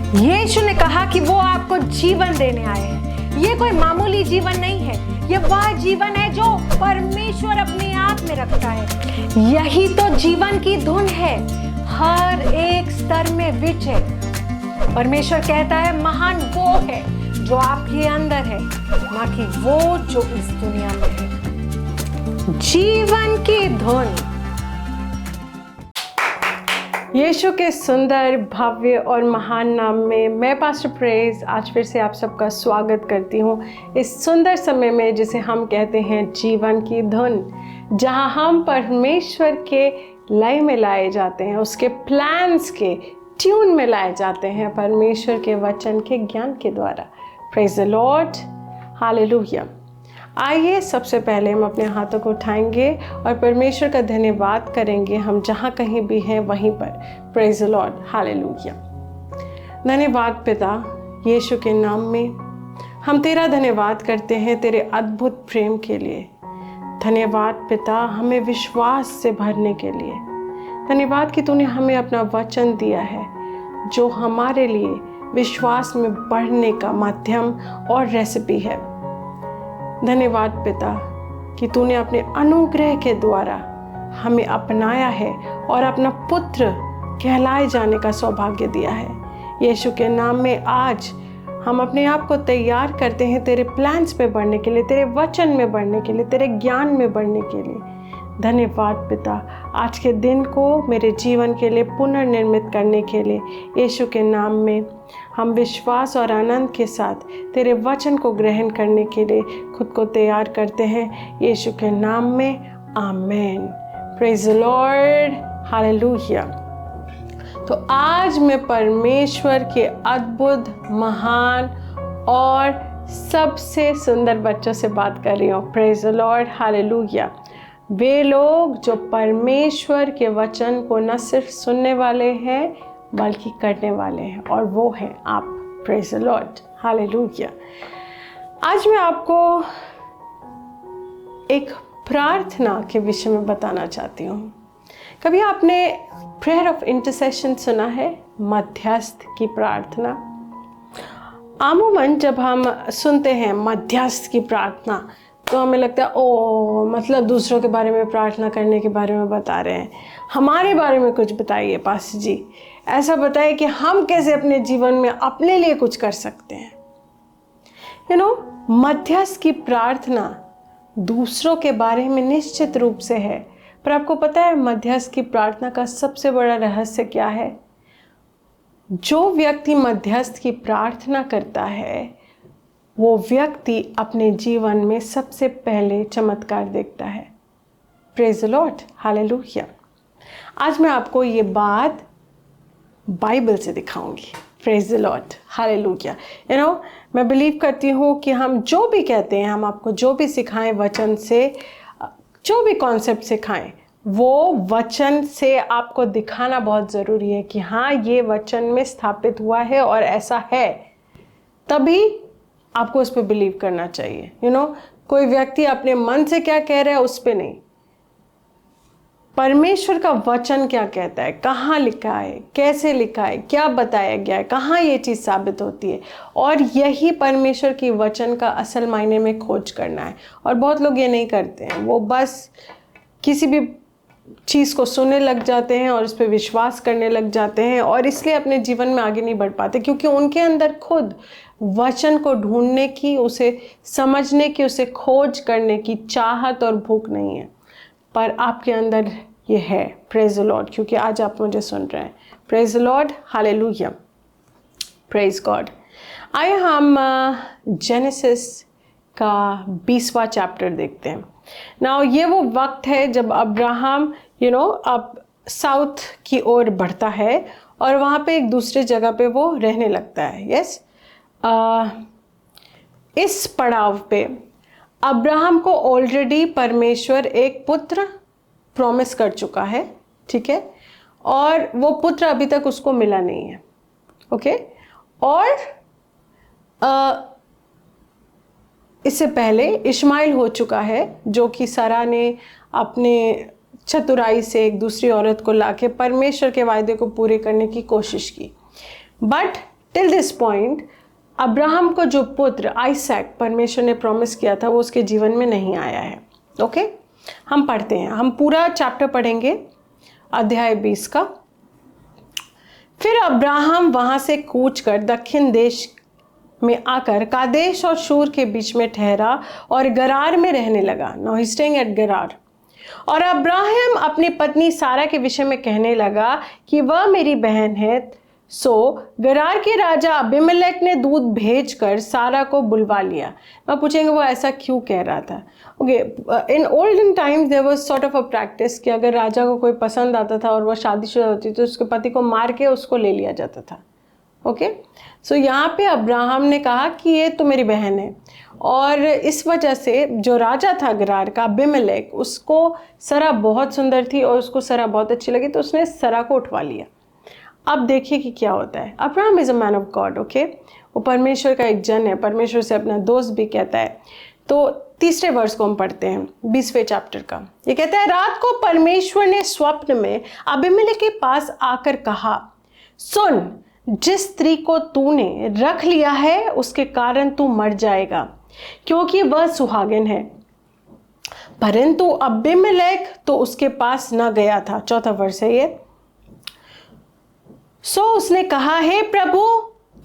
यीशु ने कहा कि वो आपको जीवन देने आए हैं। ये कोई मामूली जीवन नहीं है, ये वह जीवन है जो परमेश्वर अपने आप में रखता है। यही तो जीवन की धुन है, हर एक स्तर में विजय। परमेश्वर कहता है महान वो है जो आपके अंदर है, ना कि वो जो इस दुनिया में है। जीवन की धुन। यीशु के सुंदर, भव्य और महान नाम में मैं पास्टर प्रेज आज फिर से आप सबका स्वागत करती हूँ इस सुंदर समय में जिसे हम कहते हैं जीवन की धुन, जहाँ हम परमेश्वर के लय में लाए जाते हैं, उसके प्लान्स के ट्यून में लाए जाते हैं परमेश्वर के वचन के ज्ञान के द्वारा। Praise the Lord, hallelujah. आइए सबसे पहले हम अपने हाथों को उठाएंगे और परमेश्वर का धन्यवाद करेंगे, हम जहाँ कहीं भी हैं वहीं पर। Praise the Lord, hallelujah. धन्यवाद पिता, यीशु के नाम में हम तेरा धन्यवाद करते हैं तेरे अद्भुत प्रेम के लिए। धन्यवाद पिता, हमें विश्वास से भरने के लिए। धन्यवाद कि तूने हमें अपना वचन दिया है जो हमारे लिए विश्वास में बढ़ने का माध्यम और रेसिपी है। धन्यवाद पिता कि तूने अपने अनुग्रह के द्वारा हमें अपनाया है और अपना पुत्र कहलाए जाने का सौभाग्य दिया है। यीशु के नाम में आज हम अपने आप को तैयार करते हैं तेरे प्लान्स में बढ़ने के लिए, तेरे वचन में बढ़ने के लिए, तेरे ज्ञान में बढ़ने के लिए। धन्यवाद पिता, आज के दिन को मेरे जीवन के लिए पुनर्निर्मित करने के लिए यीशु के नाम में हम विश्वास और आनंद के साथ तेरे वचन को ग्रहण करने के लिए खुद को तैयार करते हैं यीशु के नाम में, amen. Praise the Lord, hallelujah. तो आज मैं परमेश्वर के अद्भुत, महान और सबसे सुंदर बच्चों से बात कर रही हूँ। Praise the Lord, hallelujah. वे लोग जो परमेश्वर के वचन को न सिर्फ सुनने वाले हैं बल्कि करने वाले हैं, और वो हैं आप। Praise the Lord, hallelujah. आज मैं आपको एक प्रार्थना के विषय में बताना चाहती हूँ। कभी आपने प्रेयर ऑफ इंटरसेशन सुना है? मध्यस्थ की प्रार्थना। आमूमन जब हम सुनते हैं मध्यस्थ की प्रार्थना तो हमें लगता है ओ मतलब दूसरों के बारे में प्रार्थना करने के बारे में बता रहे हैं। हमारे बारे में कुछ बताइए पास्टर जी, ऐसा बताइए कि हम कैसे अपने जीवन में अपने लिए कुछ कर सकते हैं। मध्यस्थ की प्रार्थना दूसरों के बारे में निश्चित रूप से है, पर आपको पता है मध्यस्थ की प्रार्थना का सबसे बड़ा रहस्य क्या है? जो व्यक्ति मध्यस्थ की प्रार्थना करता है वो व्यक्ति अपने जीवन में सबसे पहले चमत्कार देखता है। Praise the Lord, hallelujah. आज मैं आपको ये बात बाइबल से दिखाऊंगी। Praise the Lord, hallelujah. मैं बिलीव करती हूँ कि हम जो भी कहते हैं, हम आपको जो भी सिखाएं वचन से, जो भी कॉन्सेप्ट सिखाएं, वो वचन से आपको दिखाना बहुत ज़रूरी है कि हाँ ये वचन में स्थापित हुआ है और ऐसा है, तभी आपको उस पर बिलीव करना चाहिए। कोई व्यक्ति अपने मन से क्या कह रहा है उस पर नहीं, परमेश्वर का वचन क्या कहता है, कहाँ लिखा है, कैसे लिखा है, क्या बताया गया है, कहाँ ये चीज़ साबित होती है, और यही परमेश्वर की वचन का असल मायने में खोज करना है। और बहुत लोग ये नहीं करते हैं, वो बस किसी भी चीज़ को सुनने लग जाते हैं और उस पर विश्वास करने लग जाते हैं, और इसलिए अपने जीवन में आगे नहीं बढ़ पाते क्योंकि उनके अंदर खुद वचन को ढूंढने की, उसे समझने की, उसे खोज करने की चाहत और भूख नहीं है। पर आपके अंदर ये है। प्रेज द लॉर्ड, क्योंकि आज आप मुझे सुन रहे हैं। Praise the Lord, hallelujah, praise God. आइए हम जेनेसिस का 20वां चैप्टर देखते हैं। नाउ ये वो वक्त है जब अब्राहम अब साउथ की ओर बढ़ता है और वहाँ पे एक दूसरे जगह पे वो रहने लगता है। यस, इस पड़ाव पे अब्राहम को ऑलरेडी परमेश्वर एक पुत्र प्रॉमिस कर चुका है, ठीक है, और वो पुत्र अभी तक उसको मिला नहीं है। ओके, और इससे पहले इश्माइल हो चुका है, जो कि सारा ने अपने चतुराई से एक दूसरी औरत को लाके परमेश्वर के वायदे को पूरे करने की कोशिश की। But till this point Abraham को जो पुत्र आइसैक परमेश्वर ने प्रॉमिस किया था वो उसके जीवन में नहीं आया है। ओके, हम पढ़ते हैं, हम पूरा चैप्टर पढ़ेंगे, अध्याय 20 का। फिर अब्राहम वहां से कूच कर दक्षिण देश में आकर कादेश और शूर के बीच में ठहरा और गरार में रहने लगा। नाउ ही स्टेइंग एट गरार। और अब्राहम अपनी पत्नी सारा के विषय में कहने लगा कि वह मेरी बहन है। सो गरार के राजा अबीमेलेक ने दूत भेजकर सारा को बुलवा लिया। मैं पूछेंगे वो ऐसा क्यों कह रहा था। Okay, in olden times there was sort of a practice कि अगर राजा को कोई पसंद आता था और वह शादीशुदा होती तो उसके पति को मार के उसको ले लिया जाता था। ओके, सो यहाँ पे अब्राहम ने कहा कि ये तो मेरी बहन है, और इस वजह से जो राजा था गरार का अबीमेलेक, उसको सरा बहुत सुंदर थी और उसको सरा बहुत अच्छी लगी, तो उसने सरा को उठवा लिया। अब देखिए कि क्या होता है। Abraham is a man of God. Okay, वो परमेश्वर का एक जन है, परमेश्वर से अपना दोस्त भी कहता है। तो तीसरे वर्ष को हम पढ़ते हैं 20वें चैप्टर का। ये कहता है, रात को परमेश्वर ने स्वप्न में अबीमेलेक के पास आकर कहा, सुन, जिस स्त्री को तूने रख लिया है उसके कारण तू मर जाएगा, क्योंकि वह सुहागिन है। परंतु अबीमेलेक तो उसके पास न गया था। चौथा वर्ष है ये। सो उसने कहा, हे प्रभु,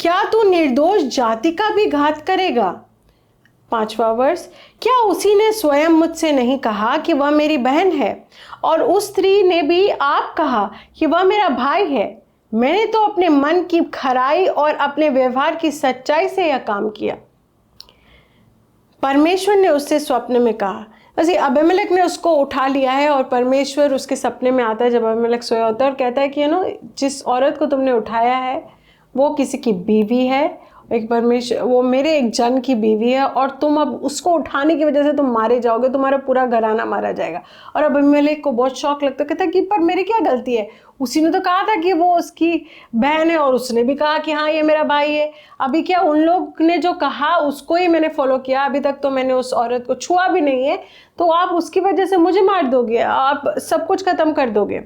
क्या तू निर्दोष जाति का भी घात करेगा? 5वां वर्ष, क्या उसी ने स्वयं मुझसे नहीं कहा कि वह मेरी बहन है, और उस स्त्री ने भी आप कहा कि वह मेरा भाई है? मैंने तो अपने मन की खराई और अपने व्यवहार की सच्चाई से यह काम किया। परमेश्वर ने उससे स्वप्न में कहा। वैसे अबीमेलेक ने उसको उठा लिया है और परमेश्वर उसके सपने में आता है जब अबीमेलेक सोया होता है और कहता है कि जिस औरत को तुमने उठाया है वो किसी की बीवी है, एक परमेश्वर, वो मेरे एक जन की बीवी है, और तुम अब उसको उठाने की वजह से तुम मारे जाओगे, तुम्हारा पूरा घराना मारा जाएगा। और अबीमेलेक को बहुत शौक लगता है, कहता है कि पर मेरी क्या गलती है? उसी ने तो कहा था कि वो उसकी बहन है, और उसने भी कहा कि हाँ ये मेरा भाई है। अभी क्या उन लोग ने जो कहा उसको ही मैंने फॉलो किया, अभी तक तो मैंने उस औरत को छुआ भी नहीं है, तो आप उसकी वजह से मुझे मार दोगे, आप सब कुछ खत्म कर दोगे।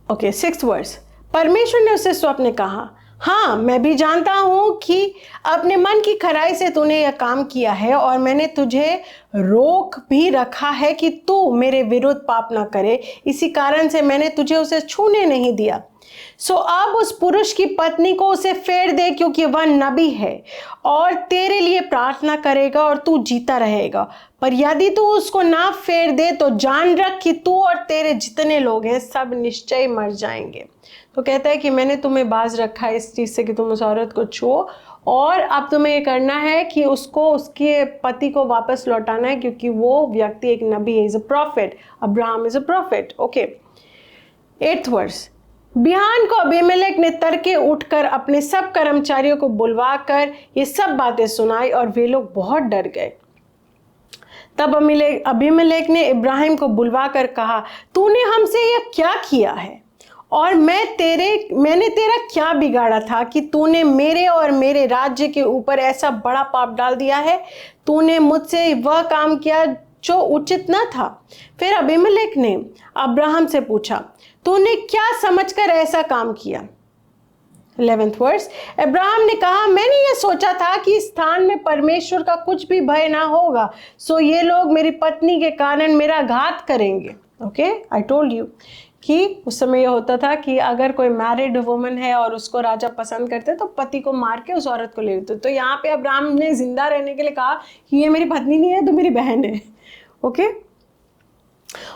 Okay, 6th verse. परमेश्वर ने उससे स्वप्न में कहा, हाँ, मैं भी जानता हूं कि अपने मन की खराई से तूने यह काम किया है, और मैंने तुझे रोक भी रखा है कि तू मेरे विरुद्ध पाप ना करे। इसी कारण से मैंने तुझे उसे छूने नहीं दिया। सो अब उस पुरुष की पत्नी को उसे फेर दे, क्योंकि वह नबी है और तेरे लिए प्रार्थना करेगा और तू जीता रहेगा। पर यदि तू उसको ना फेर दे तो जान रख कि तू और तेरे जितने लोग हैं सब निश्चय मर जाएंगे। तो कहता है कि मैंने तुम्हें बाज रखा है इस चीज़ से कि तुम उस औरत को छुओ, और अब तुम्हें ये करना है कि उसको उसके पति को वापस लौटाना है, क्योंकि वो व्यक्ति एक नबी है, is a prophet. Abraham is a prophet. Okay, 8th verse. बिहान को अबीमेलेक ने तड़के उठकर अपने सब कर्मचारियों को बुलवाकर ये सब बातें सुनाई, और वे लोग बहुत डर गए। तब अबीमेलेक ने इब्राहिम को बुलवाकर कहा, तूने हमसे यह क्या किया है, और मैंने तेरा क्या बिगाड़ा था कि तूने मेरे और मेरे राज्य के ऊपर ऐसा बड़ा पाप डाल दिया है? तूने मुझसे वह काम किया जो उचित न था। फिर अबीमेलेक ने अब्राहम से पूछा, तूने क्या समझकर ऐसा काम किया? 11th verse. अब्राहम ने कहा, मैंने यह सोचा था कि इस स्थान में परमेश्वर का कुछ भी भय ना होगा, सो ये लोग मेरी पत्नी के कारण मेरा घात करेंगे। ओके, आई टोल्ड यू कि उस समय यह होता था कि अगर कोई मैरिड वुमन है और उसको राजा पसंद करते तो पति को मार के उस औरत को ले लेते। तो यहाँ पे अब्राहम ने जिंदा रहने के लिए कहा कि ये मेरी पत्नी नहीं है, तो मेरी बहन है। ओके,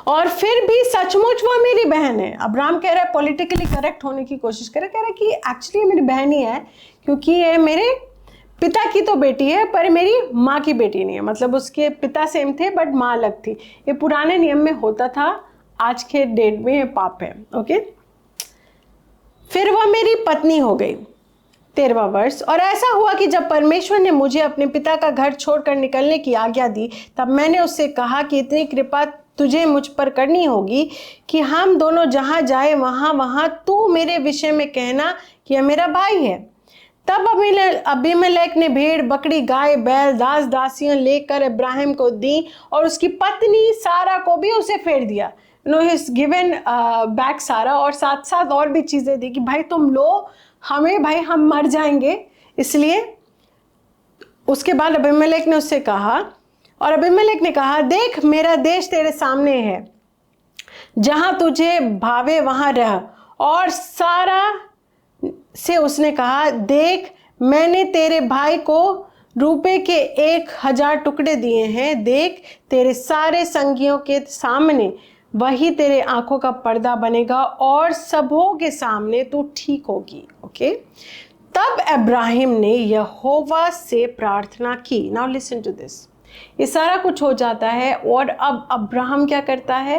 और फिर भी सचमुच वो मेरी बहन है। अब्राहम कह रहा है, पॉलिटिकली करेक्ट होने की कोशिश कह रहा है कि एक्चुअली मेरी बहन ही है, क्योंकि ये मेरे पिता की तो बेटी है पर मेरी माँ की बेटी नहीं है। मतलब उसके पिता सेम थे बट माँ अलग थी। ये पुराने नियम में होता था, आज के डेट में ये पाप है। ओके, फिर वह मेरी पत्नी हो गई। 13वां वर्ष। और ऐसा हुआ कि जब परमेश्वर ने मुझे अपने पिता का घर छोड़कर निकलने की आज्ञा दी, तब मैंने उससे कहा कि इतनी कृपा तुझे मुझ पर करनी होगी कि हम दोनों जहाँ जाए वहाँ तू मेरे विषय में कहना कि यह मेरा भाई है। तब अबीमेलेक ने भेड़, बकरी, गाय, बैल, दास दासियां लेकर इब्राहिम को दी, और उसकी पत्नी सारा को भी उसे फेर दिया। No, he is given back Sarah, और साथ साथ और भी चीज़ें दी कि भाई तुम लो, हमें भाई हम मर जाएंगे, इसलिए उसके बाद अबीमेलेक ने उससे कहा, और अबीमेलेक ने कहा देख मेरा देश तेरे सामने है, जहां तुझे भावे वहां रह। और सारा से उसने कहा देख मैंने तेरे भाई को रुपए के 1000 टुकड़े दिए हैं, देख तेरे सारे संगियों के सामने वही तेरे आंखों का पर्दा बनेगा और सबों के सामने तू ठीक होगी। ओके, तब अब्राहिम ने यहोवा से प्रार्थना की। नाउ लिसन टू दिस, ये सारा कुछ हो जाता है और अब अब्राहम क्या करता है,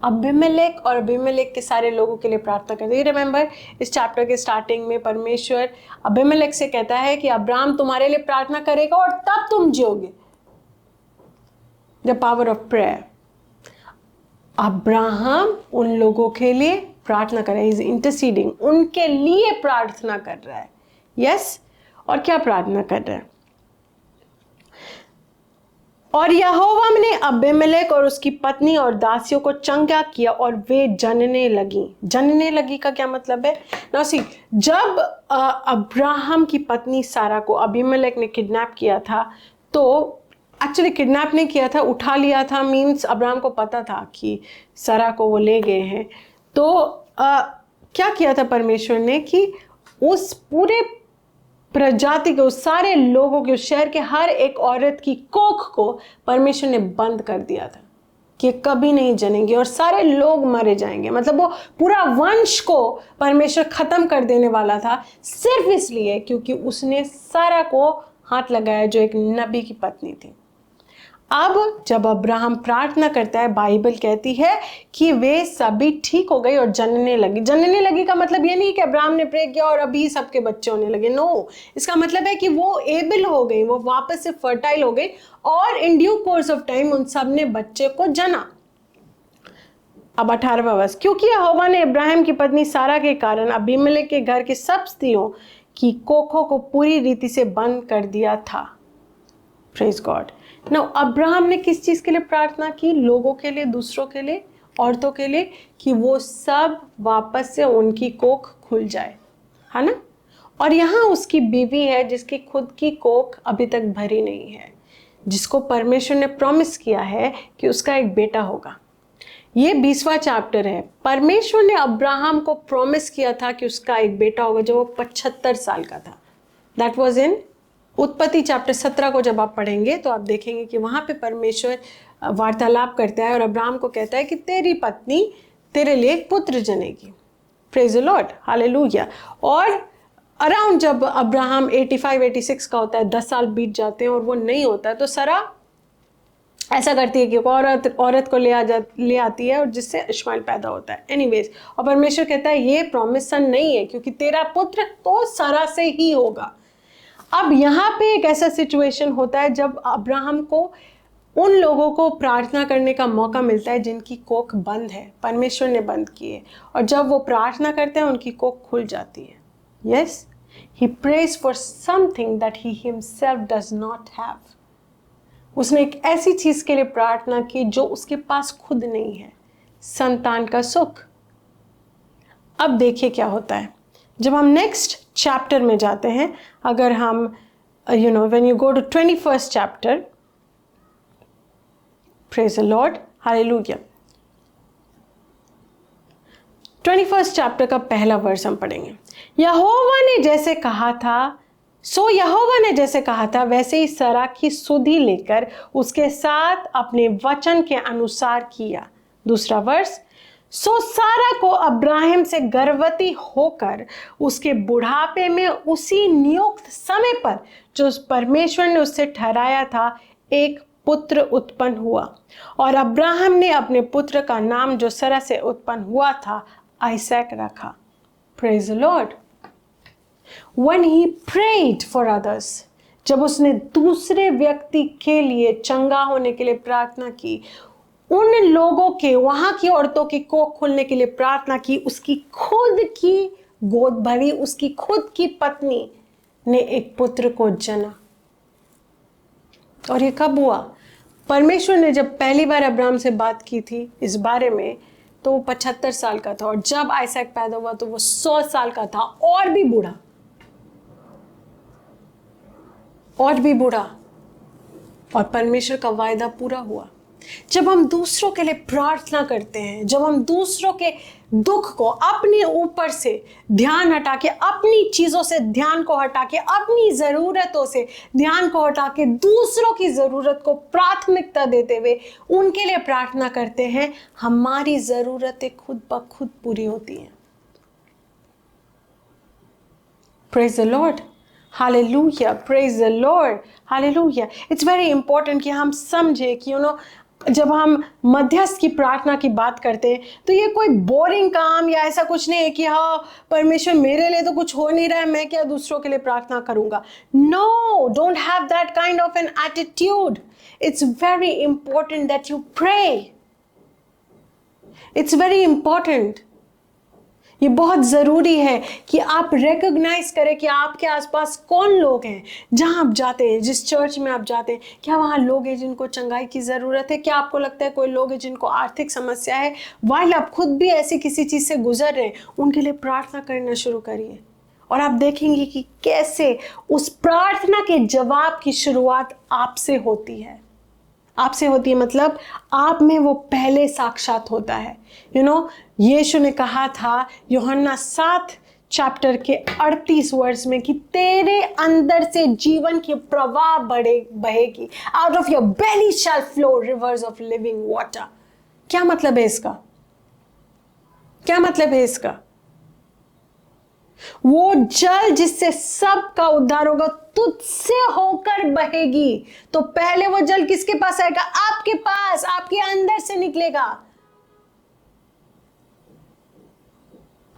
अबीमेलेक और अबीमेलेक के सारे लोगों के लिए प्रार्थना करते हैं। रिमेंबर इस चैप्टर के स्टार्टिंग में परमेश्वर अबीमेलेक से कहता है कि अब्राहम तुम्हारे लिए प्रार्थना करेगा और तब तुम जियोगे। The power of prayer. Abraham उन लोगों के लिए प्रार्थना कर रहा है, इज इंटरसीडिंग, उनके लिए प्रार्थना कर रहा है। यस, और क्या प्रार्थना कर रहा है, और यहोवा ने अबीमेलेक और उसकी पत्नी और दासियों को चंगा किया और वे जनने लगी। जनने लगी का क्या मतलब है? नाउ सी, जब अब्राहम की पत्नी सारा को अबीमेलेक ने किडनैप किया था, तो एक्चुअली किडनैप नहीं किया था, उठा लिया था, मीन्स अब्राहम को पता था कि सारा को वो ले गए हैं। तो क्या किया था परमेश्वर ने कि उस पूरे प्रजाति के, उस सारे लोगों के, उस शहर के हर एक औरत की कोख को परमेश्वर ने बंद कर दिया था कि कभी नहीं जनेंगे और सारे लोग मारे जाएंगे। मतलब वो पूरा वंश को परमेश्वर खत्म कर देने वाला था, सिर्फ इसलिए क्योंकि उसने सारा को हाथ लगाया जो एक नबी की पत्नी थी। अब जब अब्राहम प्रार्थना करता है, बाइबल कहती है कि वे सभी ठीक हो गई और जनने लगी। जनने लगी का मतलब ये नहीं कि अब्राहम ने प्रे किया और अभी सबके बच्चे होने लगे, नो, इसका मतलब है कि वो एबल हो गई, वो वापस से फर्टाइल हो गई और in due course of time उन सब ने बच्चे को जना। अब 18वां वर्ष, क्योंकि यहोवा ने इब्राहिम की पत्नी सारा के कारण अबीमेलेक के घर के सब स्त्रियों की कोखों को पूरी रीति से बंद कर दिया था। Praise God. नाउ अब्राहम ने किस चीज के लिए प्रार्थना की? लोगों के लिए, दूसरों के लिए, औरतों के लिए, कि वो सब वापस से उनकी कोख खुल जाए, है ना। और यहाँ उसकी बीवी है जिसकी खुद की कोख अभी तक भरी नहीं है, जिसको परमेश्वर ने प्रॉमिस किया है कि उसका एक बेटा होगा। ये 20वां चैप्टर है। परमेश्वर ने अब्राहम को प्रॉमिस किया था कि उसका एक बेटा होगा जब वो 75 साल का था। दैट वाज इन उत्पत्ति चैप्टर 17 को जब आप पढ़ेंगे तो आप देखेंगे कि वहाँ पे परमेश्वर वार्तालाप करता है और अब्राहम को कहता है कि तेरी पत्नी तेरे लिए एक पुत्र जनेगी। Praise the Lord, hallelujah. और अराउंड जब अब्राहम 85-86 का होता है, 10 साल बीत जाते हैं और वो नहीं होता है, तो सारा ऐसा करती है कि औरत को ले आती है और जिससे इश्माइल पैदा होता है। एनीवेज, और परमेश्वर कहता है ये प्रॉमिस सन नहीं है क्योंकि तेरा पुत्र तो सारा से ही होगा। अब यहाँ पे एक ऐसा सिचुएशन होता है जब अब्राहम को उन लोगों को प्रार्थना करने का मौका मिलता है जिनकी कोख बंद है, परमेश्वर ने बंद की है, और जब वो प्रार्थना करते हैं उनकी कोख खुल जाती है। Yes, he praise for something that he himself does not have. उसने एक ऐसी चीज के लिए प्रार्थना की जो उसके पास खुद नहीं है, संतान का सुख। अब देखिए क्या होता है जब हम नेक्स्ट चैप्टर में जाते हैं। अगर हम when you go to 21st chapter, praise the Lord, hallelujah. 21st chapter का पहला वर्स हम पढ़ेंगे। यहोवा ने जैसे कहा था वैसे ही सारा की सुधि लेकर उसके साथ अपने वचन के अनुसार किया। दूसरा वर्स, सो सारा को अब्राहिम से गर्भवती होकर उसके बुढ़ापे में उसी नियुक्त समय पर जो परमेश्वर ने उससे ठहराया था एक पुत्र उत्पन्न हुआ, और अब्राहम ने अपने पुत्र का नाम जो सारा से उत्पन्न हुआ था आइसैक रखा। Praise the Lord. When he prayed for others, जब उसने दूसरे व्यक्ति के लिए चंगा होने के लिए प्रार्थना की, उन लोगों के, वहां की औरतों की कोख खुलने के लिए प्रार्थना की, उसकी खुद की गोद भरी, उसकी खुद की पत्नी ने एक पुत्र को जना। और ये कब हुआ? परमेश्वर ने जब पहली बार अब्राहम से बात की थी इस बारे में, तो वो 75 साल का था, और जब आइसैक पैदा हुआ तो वो 100 साल का था, और भी बूढ़ा, और भी बूढ़ा। और परमेश्वर का वायदा पूरा हुआ। जब हम दूसरों के लिए प्रार्थना करते हैं, जब हम दूसरों के दुख को अपने ऊपर से ध्यान हटा के, अपनी चीजों से ध्यान को हटा के, अपनी जरूरतों से ध्यान को हटा के दूसरों की जरूरत को प्राथमिकता देते हुए उनके लिए प्रार्थना करते हैं, हमारी जरूरतें खुद ब खुद पूरी होती हैं। Praise the Lord. Hallelujah. Praise the Lord. Hallelujah. It's very important कि हम समझे कि जब हम मध्यस्थ की प्रार्थना की बात करते हैं तो ये कोई बोरिंग काम या ऐसा कुछ नहीं है कि हाँ परमेश्वर मेरे लिए तो कुछ हो नहीं रहा है, मैं क्या दूसरों के लिए प्रार्थना करूंगा। No, don't have that kind of an attitude. It's very important that you pray. It's very important. ये बहुत ज़रूरी है कि आप रिकॉग्नाइज करें कि आपके आसपास कौन लोग हैं। जहां आप जाते हैं, जिस चर्च में आप जाते हैं, क्या वहां लोग हैं जिनको चंगाई की ज़रूरत है? क्या आपको लगता है कोई लोग हैं जिनको आर्थिक समस्या है? वाइल आप खुद भी ऐसी किसी चीज़ से गुजर रहे हैं, उनके लिए प्रार्थना करना शुरू करिए, और आप देखेंगे कि कैसे उस प्रार्थना के जवाब की शुरुआत आपसे होती है। आपसे होती है मतलब आप में वो पहले साक्षात होता है। यीशु ने कहा था यूहन्ना 7 चैप्टर के 38 वर्ष में कि तेरे अंदर से जीवन की प्रवाह बहेगी। Out of your belly shall flow rivers of living water. क्या मतलब है इसका? क्या मतलब है इसका? वो जल जिससे सबका उद्धार होगा तुझसे होकर बहेगी। तो पहले वो जल किसके पास आएगा? आपके पास, आपके अंदर से निकलेगा।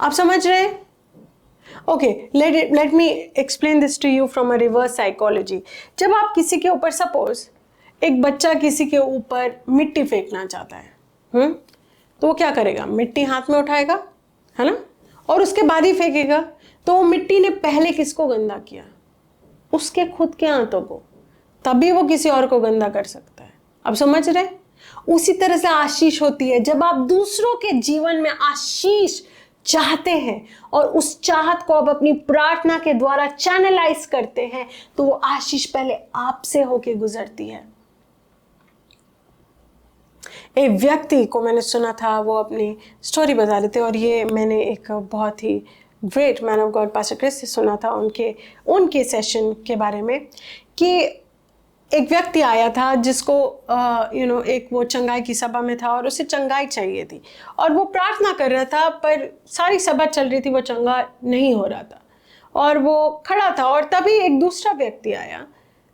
आप समझ रहे हैं? Okay, let me explain this to you from a reverse psychology. जब आप किसी के ऊपर, सपोज एक बच्चा किसी के ऊपर मिट्टी फेंकना चाहता है, तो वो क्या करेगा? मिट्टी हाथ में उठाएगा, है ना, और उसके बाद ही फेंकेगा। तो वो मिट्टी ने पहले किसको गंदा किया? उसके खुद के हाथों को, तभी वो किसी और को गंदा कर सकता है। अब समझ रहे? उसी तरह से आशीष होती है। जब आप दूसरों के जीवन में आशीष चाहते हैं और उस चाहत को आप अपनी प्रार्थना के द्वारा चैनलाइज करते हैं, तो वो आशीष पहले आपसे होके गुजरती है। एक व्यक्ति को मैंने सुना था, वो अपनी स्टोरी बता रहे थे, और ये मैंने एक बहुत ही great man of God pastor Chris से सुना था उनके सेशन के बारे में, कि एक व्यक्ति आया था जिसको एक वो चंगाई की सभा में था और उसे चंगाई चाहिए थी, और वो प्रार्थना कर रहा था, पर सारी सभा चल रही थी, वो चंगा नहीं हो रहा था, और वो खड़ा था। और तभी एक दूसरा व्यक्ति आया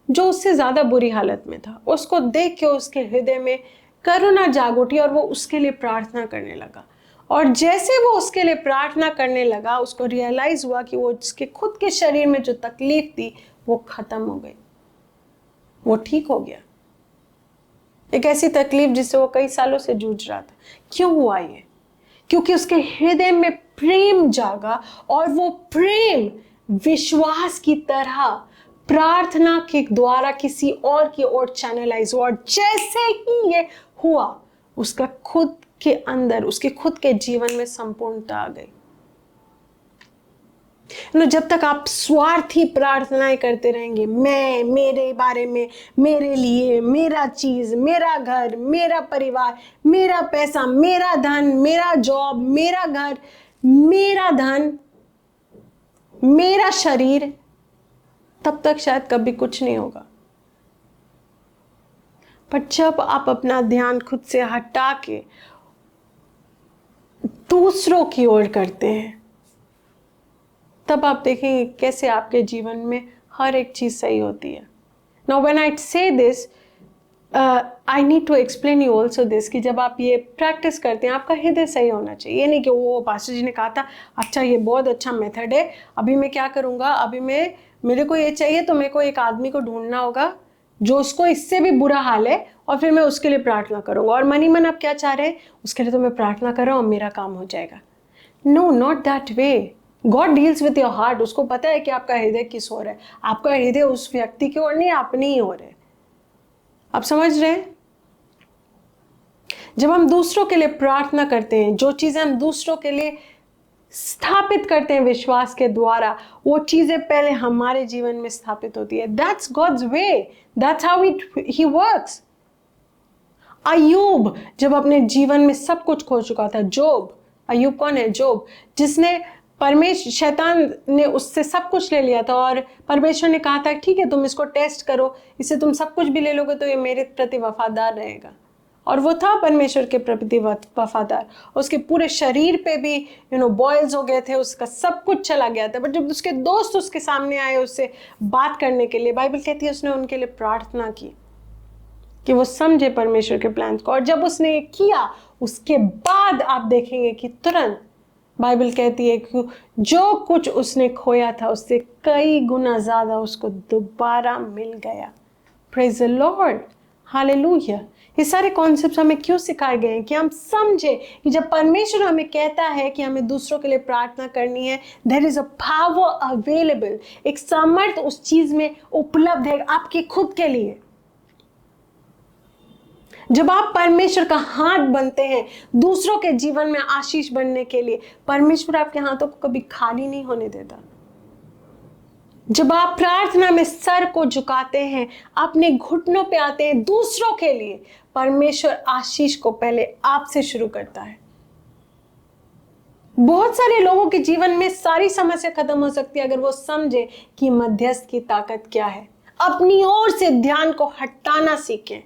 जो उससे ज़्यादा बुरी हालत में था। उसको देख के उसके हृदय में करुणा जाग उठी और वो उसके लिए प्रार्थना करने लगा। और जैसे वो उसके लिए प्रार्थना करने लगा, उसको रियलाइज हुआ कि वो उसके खुद के शरीर में जो तकलीफ थी वो खत्म हो गई, वो ठीक हो गया। एक ऐसी तकलीफ जिससे वो कई सालों से जूझ रहा था। क्यों हुआ ये? क्योंकि उसके हृदय में प्रेम जागा, और वो प्रेम विश्वास की तरह प्रार्थना के द्वारा किसी और की ओर चैनलाइज हुआ। और जैसे ही ये हुआ, उसका खुद के अंदर, उसके खुद के जीवन में संपूर्णता आ गई। जब तक आप स्वार्थी प्रार्थनाएं करते रहेंगे, मैं, मेरे बारे में, मेरे लिए, मेरा चीज, मेरा घर, मेरा परिवार, मेरा पैसा, मेरा धन, मेरा जॉब, मेरा घर, मेरा धन, मेरा शरीर, तब तक शायद कभी कुछ नहीं होगा। पर जब आप अपना ध्यान खुद से हटा के दूसरों की ओर करते हैं, तब आप देखेंगे कैसे आपके जीवन में हर एक चीज सही होती है। Now when I say this, I need to explain you also this, कि जब आप ये प्रैक्टिस करते हैं, आपका हृदय सही होना चाहिए। ये नहीं कि वो पास्टर जी ने कहा था, अच्छा ये बहुत अच्छा मेथड है, अभी मैं क्या करूँगा, अभी मेरे को ये चाहिए तो मेरे को एक आदमी को ढूंढना होगा जो उसको इससे भी बुरा हाल है, और फिर मैं उसके लिए प्रार्थना करूँगा। और मन ही मन आप क्या चाह रहे हैं? उसके लिए तो मैं प्रार्थना कर रहा हूँ, मेरा काम हो जाएगा। No, not that way. God deals with your heart. उसको पता है कि आपका हृदय किस ओर है। आपका हृदय उस व्यक्ति की ओर नहीं, अपनी ही ओर है। आप समझ रहे हैं? जब हम दूसरों के लिए प्रार्थना करते हैं, जो चीज़ें हम दूसरों के लिए स्थापित करते हैं विश्वास के द्वारा, वो चीज़ें पहले हमारे जीवन में स्थापित होती है। That's God's way, that's how he works. अय्यूब जब अपने जीवन में सब कुछ खो चुका था, अय्यूब कौन है? जोब, जिसने शैतान ने उससे सब कुछ ले लिया था और परमेश्वर ने कहा था ठीक है तुम इसको टेस्ट करो, इससे तुम सब कुछ भी ले लोगे तो ये मेरे प्रति वफादार रहेगा। और वो था परमेश्वर के प्रति वफादार। उसके पूरे शरीर पे भी बॉयल्स हो गए थे, उसका सब कुछ चला गया था। बट जब उसके दोस्त उसके सामने आए उससे बात करने के लिए, बाइबल कहती है उसने उनके लिए प्रार्थना की कि वो समझे परमेश्वर के प्लान को। और जब उसने ये किया उसके बाद आप देखेंगे कि तुरंत बाइबल कहती है कि जो कुछ उसने खोया था उससे कई गुना ज्यादा उसको दोबारा मिल गया। Praise the Lord, hallelujah. ये सारे कॉन्सेप्ट्स हमें क्यों सिखाए गए हैं? कि हम समझे कि जब परमेश्वर हमें कहता है कि हमें दूसरों के लिए प्रार्थना करनी है, there is a power available, एक सामर्थ उस चीज में उपलब्ध है आपके खुद के लिए। जब आप परमेश्वर का हाथ बनते हैं दूसरों के जीवन में आशीष बनने के लिए, परमेश्वर आपके हाथों को कभी खाली नहीं होने देता। जब आप प्रार्थना में सर को झुकाते हैं, अपने घुटनों पे आते हैं दूसरों के लिए, परमेश्वर आशीष को पहले आपसे शुरू करता है। बहुत सारे लोगों के जीवन में सारी समस्या खत्म हो सकती है अगर वो समझे कि मध्यस्थ की ताकत क्या है। अपनी ओर से ध्यान को हटाना सीखें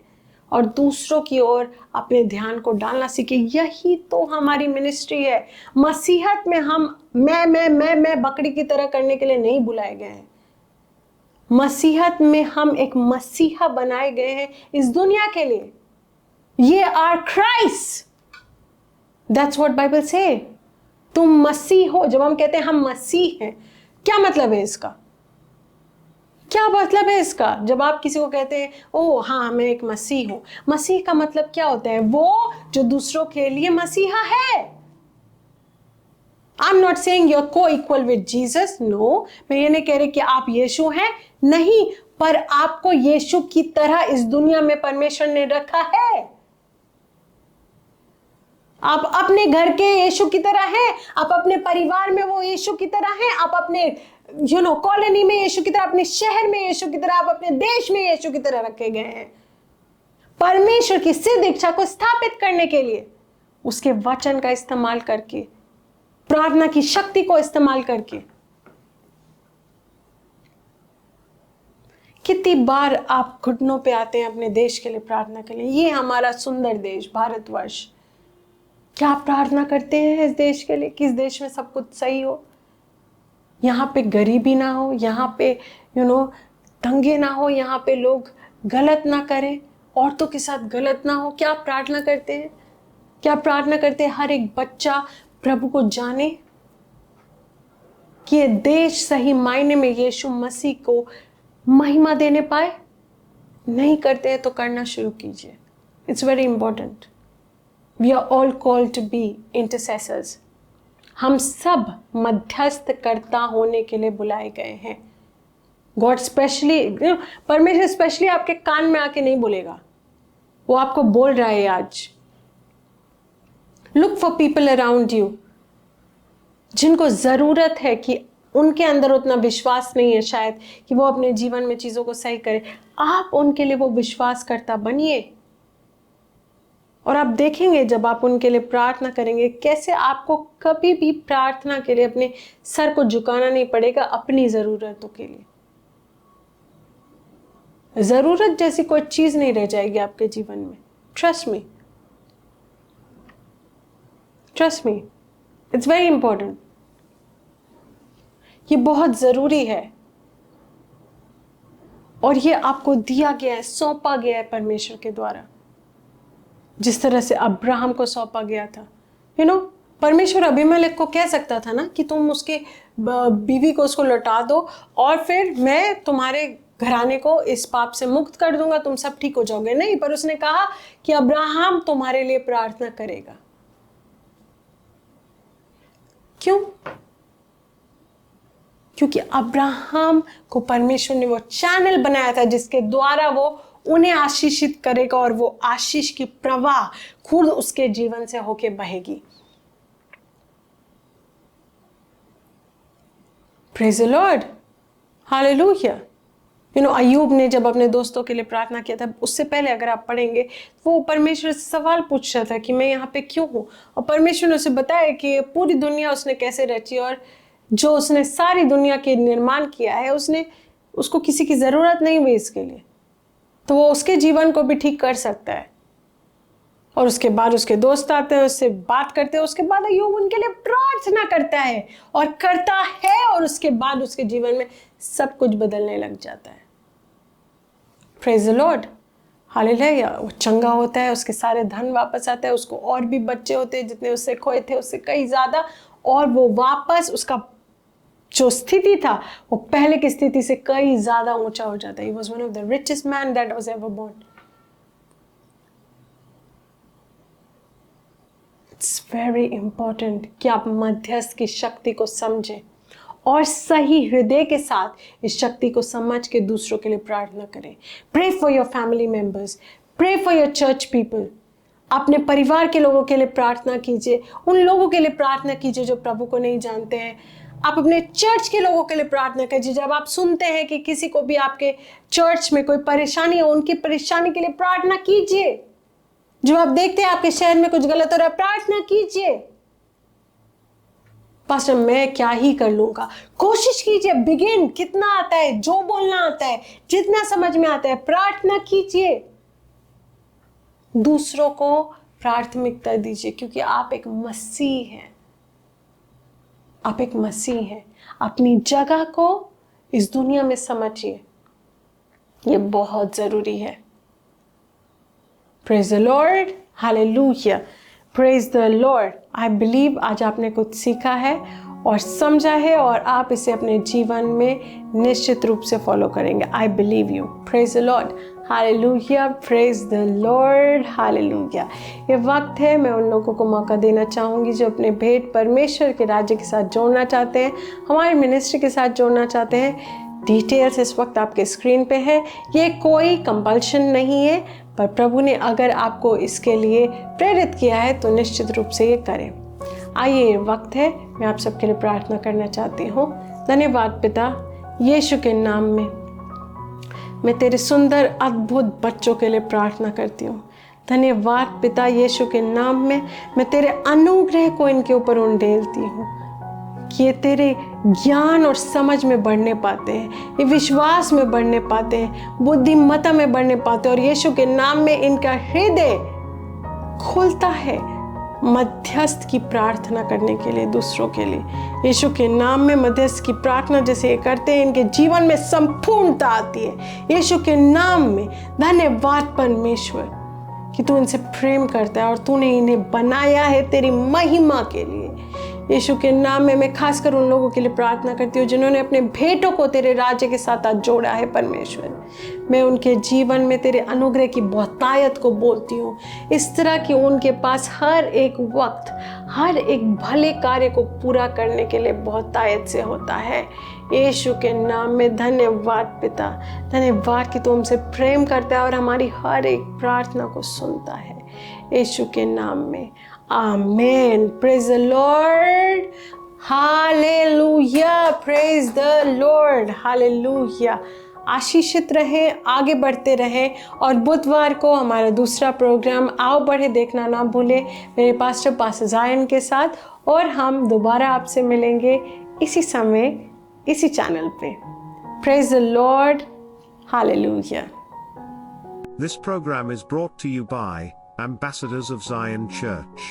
और दूसरों की ओर अपने ध्यान को डालना सीखें। यही तो हमारी मिनिस्ट्री है। मसीहत में हम मैं बकरी की तरह करने के लिए नहीं बुलाए गए हैं। मसीहत में हम एक मसीहा बनाए गए हैं इस दुनिया के लिए। ये are Christ, that's what Bible से। तुम मसीह हो। जब हम कहते हैं हम मसीह हैं, क्या मतलब है इसका? क्या मतलब है इसका? जब आप किसी को कहते हैं ओ हाँ मैं एक मसीह हूं, मसीह का मतलब क्या होता है? वो जो दूसरों के लिए मसीहा है। I am not saying you are को इक्वल विद जीसस, नो। मैं ये नहीं कह रही कि आप यीशु हैं, नहीं, पर आपको यीशु की तरह इस दुनिया में परमेश्वर ने रखा है। आप अपने घर के यीशु की तरह हैं, आप अपने परिवार में वो यीशु की तरह हैं, आप अपने कॉलोनी में यीशु की तरह, अपने शहर में यीशु की तरह, आप अपने देश में यीशु की तरह रखे गए हैं। परमेश्वर की सिद्ध इच्छा को स्थापित करने के लिए, उसके वचन का इस्तेमाल करके, प्रार्थना की शक्ति को इस्तेमाल करके। कितनी बार आप घुटनों पे आते हैं अपने देश के लिए प्रार्थना के लिए? ये हमारा सुंदर देश भारतवर्ष, क्या आप प्रार्थना करते हैं इस देश के लिए कि इस देश में सब कुछ सही हो, यहाँ पे गरीबी ना हो, यहाँ पे दंगे ना हो, यहाँ पे लोग गलत ना करें, औरतों के साथ गलत ना हो? क्या आप प्रार्थना करते हैं? क्या प्रार्थना करते हैं हर एक बच्चा प्रभु को जाने, कि ये देश सही मायने में यीशु मसीह को महिमा देने पाए? नहीं करते हैं तो करना शुरू कीजिए। It's very important. We are all called to be intercessors. हम सब मध्यस्थकर्ता होने के लिए बुलाए गए हैं। गॉड स्पेशली, परमेश्वर स्पेशली आपके कान में आके नहीं बोलेगा, वो आपको बोल रहा है आज। Look for people around you जिनको जरूरत है, कि उनके अंदर उतना विश्वास नहीं है शायद कि वो अपने जीवन में चीजों को सही करे। आप उनके लिए वो विश्वास करता बनिए और आप देखेंगे जब आप उनके लिए प्रार्थना करेंगे कैसे आपको कभी भी प्रार्थना के लिए अपने सर को झुकाना नहीं पड़ेगा अपनी जरूरतों के लिए। जरूरत जैसी कोई चीज नहीं रह जाएगी आपके जीवन में। Trust me, trust me, it's very important. ये बहुत जरूरी है और ये आपको दिया गया है, सौंपा गया है परमेश्वर के द्वारा, जिस तरह से अब्राहम को सौंपा गया था। परमेश्वर अबीमेलेक को कह सकता था ना कि तुम उसके बीवी को उसको लौटा दो और फिर मैं तुम्हारे घराने को इस पाप से मुक्त कर दूंगा, तुम सब ठीक हो जाओगे। नहीं, पर उसने कहा कि अब्राहम तुम्हारे लिए प्रार्थना करेगा। क्यों? क्योंकि अब्राहम को परमेश्वर ने वो चैनल बनाया था जिसके द्वारा वो उन्हें आशीषित करेगा और वो आशीष की प्रवाह खुद उसके जीवन से होके बहेगी। Praise the Lord, hallelujah. अय्यूब ने जब अपने दोस्तों के लिए प्रार्थना किया था, उससे पहले अगर आप पढ़ेंगे, वो परमेश्वर से सवाल पूछ रहा था कि मैं यहाँ पे क्यों हूँ, और परमेश्वर ने उसे बताया कि पूरी दुनिया उसने कैसे रची, और जो उसने सारी दुनिया के निर्माण किया है, उसको किसी की ज़रूरत नहीं हुई इसके लिए, तो वो उसके जीवन को भी ठीक कर सकता है। और उसके बाद उसके दोस्त आते हैं, उससे बात करते हैं, उसके बाद अय्यूब उनके लिए प्रार्थना करता है और करता है, और उसके बाद उसके जीवन में सब कुछ बदलने लग जाता है। Praise the Lord, hallelujah. वो चंगा होता है, उसके सारे धन वापस आता है, उसको और भी बच्चे होते हैं, जितने उससे खोए थे उससे कई ज़्यादा, और वो वापस उसका जो स्थिति था वो पहले की स्थिति से कई ज़्यादा ऊंचा हो जाता है। He was one of the richest man that was ever born. It's very important कि आप मध्यस्थ की शक्ति को समझें और सही हृदय के साथ इस शक्ति को समझ के दूसरों के लिए प्रार्थना करें। Pray for your family members, pray for your church people. अपने परिवार के लोगों के लिए प्रार्थना कीजिए, उन लोगों के लिए प्रार्थना कीजिए जो प्रभु को नहीं जानते हैं। आप अपने चर्च के लोगों के लिए प्रार्थना कीजिए। जब आप सुनते हैं कि किसी को भी आपके चर्च में कोई परेशानी है, उनकी परेशानी के लिए प्रार्थना कीजिए। जब आप देखते हैं आपके शहर में कुछ गलत हो रहा है, प्रार्थना कीजिए। पास्टर मैं क्या ही कर लूंगा, कोशिश कीजिए। बिगिन, कितना आता है, जो बोलना आता है, जितना समझ में आता है, प्रार्थना कीजिए। दूसरों को प्राथमिकता दीजिए, क्योंकि आप एक मसीह हैं। आप एक मसीह हैं। अपनी जगह को इस दुनिया में समझिए, ये बहुत जरूरी है। Praise the Lord, hallelujah, praise the Lord. I believe आज आपने कुछ सीखा है और समझा है, और आप इसे अपने जीवन में निश्चित रूप से फॉलो करेंगे। I believe you. Praise the Lord, hallelujah, praise the Lord, hallelujah. ये वक्त है, मैं उन लोगों को मौका देना चाहूँगी जो अपने भेंट परमेश्वर के राज्य के साथ जोड़ना चाहते हैं, हमारे मिनिस्ट्री के साथ जोड़ना चाहते हैं। डिटेल्स इस वक्त आपके स्क्रीन पे है। ये कोई कंपल्शन नहीं है, पर प्रभु ने अगर आपको इसके लिए प्रेरित किया है तो निश्चित रूप से ये करें। आइए, ये वक्त है, मैं आप सबके लिए प्रार्थना करना चाहती हूँ। धन्यवाद पिता, यीशु के नाम में मैं तेरे सुंदर अद्भुत बच्चों के लिए प्रार्थना करती हूँ। धन्यवाद पिता, यीशु के नाम में मैं तेरे अनुग्रह को इनके ऊपर उंडेलती हूँ कि ये तेरे ज्ञान और समझ में बढ़ने पाते हैं, ये विश्वास में बढ़ने पाते हैं, बुद्धिमत्ता में बढ़ने पाते हैं, और यीशु के नाम में इनका हृदय खुलता है मध्यस्थ की प्रार्थना करने के लिए, दूसरों के लिए। यीशु के नाम में मध्यस्थ की प्रार्थना जैसे ये करते हैं, इनके जीवन में संपूर्णता आती है। यीशु के नाम में धन्यवाद परमेश्वर कि तू इनसे प्रेम करता है और तूने इन्हें बनाया है तेरी महिमा के लिए। यीशु के नाम में मैं खासकर उन लोगों के लिए प्रार्थना करती हूँ जिन्होंने अपने भेंटों को तेरे राज्य के साथ आज जोड़ा है परमेश्वर। मैं उनके जीवन में तेरे अनुग्रह की बहुतायत को बोलती हूँ, इस तरह कि उनके पास हर एक वक्त हर एक भले कार्य को पूरा करने के लिए बहुतायत से होता है। यीशु के नाम में धन्यवाद पिता, धन्यवाद कि तू हमसे प्रेम करता है और हमारी हर एक प्रार्थना को सुनता है। यीशु के नाम में amen. Praise the Lord, hallelujah, praise the Lord, hallelujah. आशीषित रहें, आगे बढ़ते रहें, और बुधवार को हमारा दूसरा प्रोग्राम आओ बढ़े देखना ना भूलें मेरे पास्टर जायन के साथ, और हम दोबारा आपसे मिलेंगे इसी समय इसी चैनल पे। Praise the Lord, hallelujah. This program is brought to you by Ambassadors of Zion Church,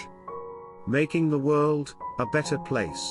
making the world a better place.